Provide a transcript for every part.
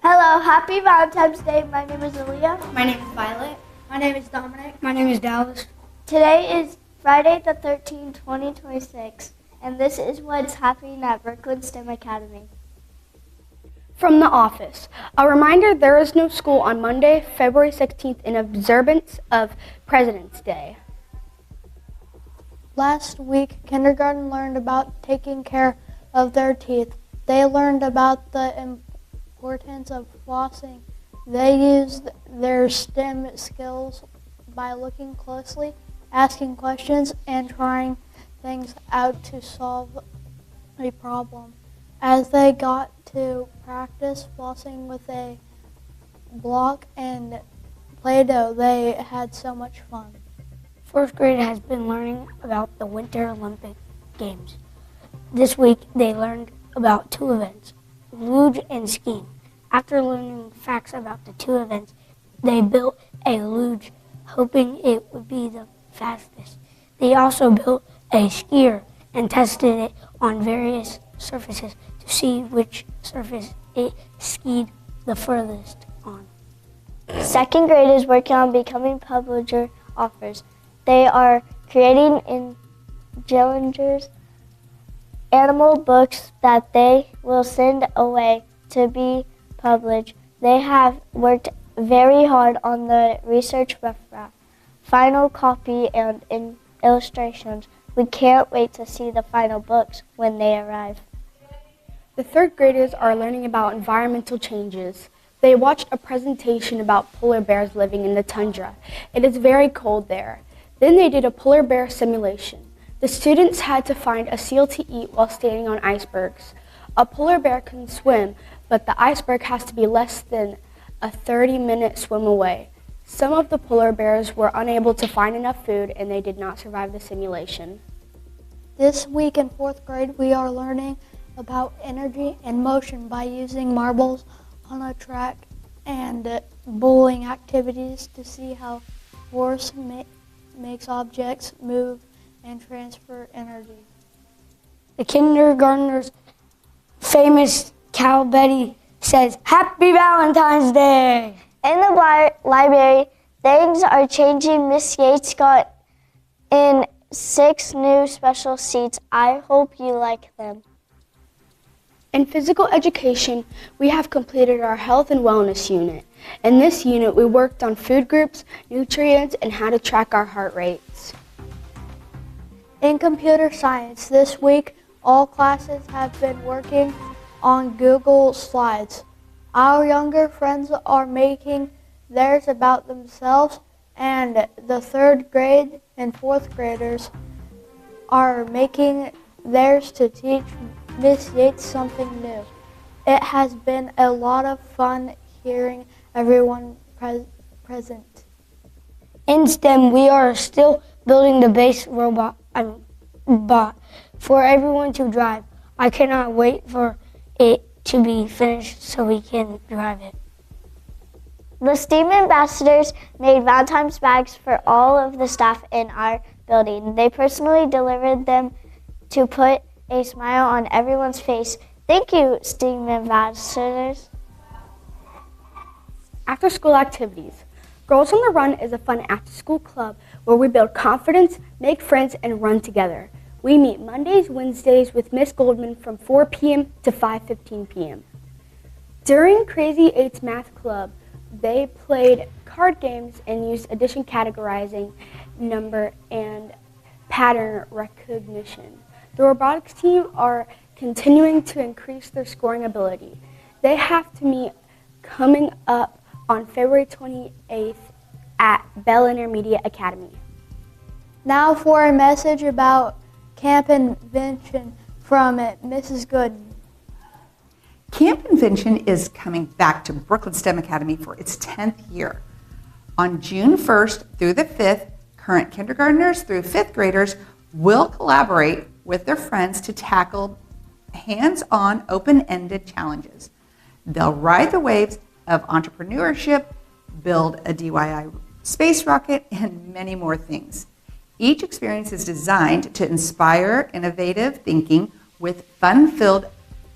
Hello, happy Valentine's Day. My name is Aaliyah. My name is Violet. My name is Dominic. My name is Dallas. Today is Friday the 13th, 2026, and this is what's happening at Brooklyn STEM Academy. From the office, a reminder there is no school on Monday, February 16th in observance of President's Day. Last week, kindergarten learned about taking care of their teeth. They learned about the importance of flossing. They used their STEM skills by looking closely, asking questions, and trying things out to solve a problem. As they got to practice flossing with a block and Play-Doh, they had so much fun. Fourth grade has been learning about the Winter Olympic Games. This week they learned about two events, luge and skiing. After learning facts about the two events, they built a luge, hoping it would be the fastest. They also built a skier and tested it on various surfaces to see which surface it skied the furthest on. Second grade is working on becoming publisher authors. They are creating in challengers animal books that they will send away to be published. They have worked very hard on the research rough draft, final copy, and in illustrations. We can't wait to see the final books when they arrive. The third graders are learning about environmental changes. They watched a presentation about polar bears living in the tundra. It is very cold there. Then they did a polar bear simulation. The students had to find a seal to eat while standing on icebergs. A polar bear can swim, but the iceberg has to be less than a 30-minute swim away. Some of the polar bears were unable to find enough food and they did not survive the simulation. This week in fourth grade, we are learning about energy and motion by using marbles on a track and bowling activities to see how force makes objects move and transfer energy. The kindergartner's famous Cow Betty says, "Happy Valentine's Day!" In the library, things are changing. Miss Yates got in 6 new special seats. I hope you like them. In physical education, we have completed our health and wellness unit. In this unit, we worked on food groups, nutrients, and how to track our heart rates. In computer science, this week, all classes have been working on Google Slides. Our younger friends are making theirs about themselves, and the third grade and fourth graders are making theirs to teach Miss Yates something new. It has been a lot of fun hearing everyone present. In STEM, we are still building the base bot for everyone to drive. I cannot wait for it to be finished so we can drive it. The STEAM ambassadors made Valentine's bags for all of the staff in our building. They personally delivered them to put a smile on everyone's face. Thank you, STEAM ambassadors. After school activities. Girls on the Run is a fun after-school club where we build confidence, make friends, and run together. We meet Mondays, Wednesdays with Miss Goldman from 4 p.m. to 5:15 p.m. During Crazy 8's Math Club, they played card games and used addition categorizing, number, and pattern recognition. The robotics team are continuing to increase their scoring ability. They have to meet coming up on February 28th at Bell Intermediate Academy. Now for a message about Camp Invention from Mrs. Gooden. Camp Invention is coming back to Brooklyn STEM Academy for its 10th year. On June 1st through the 5th, current kindergartners through 5th graders will collaborate with their friends to tackle hands-on, open-ended challenges. They'll ride the waves of entrepreneurship, build a DIY space rocket, and many more things. Each experience is designed to inspire innovative thinking with fun-filled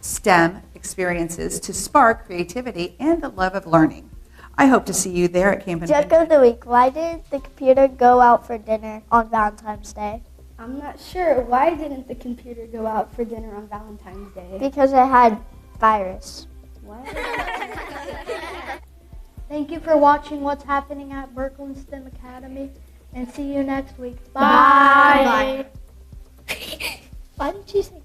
STEM experiences to spark creativity and the love of learning. I hope to see you there at Camp Joke Invention. of the week. Why didn't the computer go out for dinner on Valentine's Day? I'm not sure. Why didn't the computer go out for dinner on Valentine's Day? Because it had virus. What? Thank you for watching What's Happening at Brooklyn STEM Academy, and see you next week. Bye. Why did you say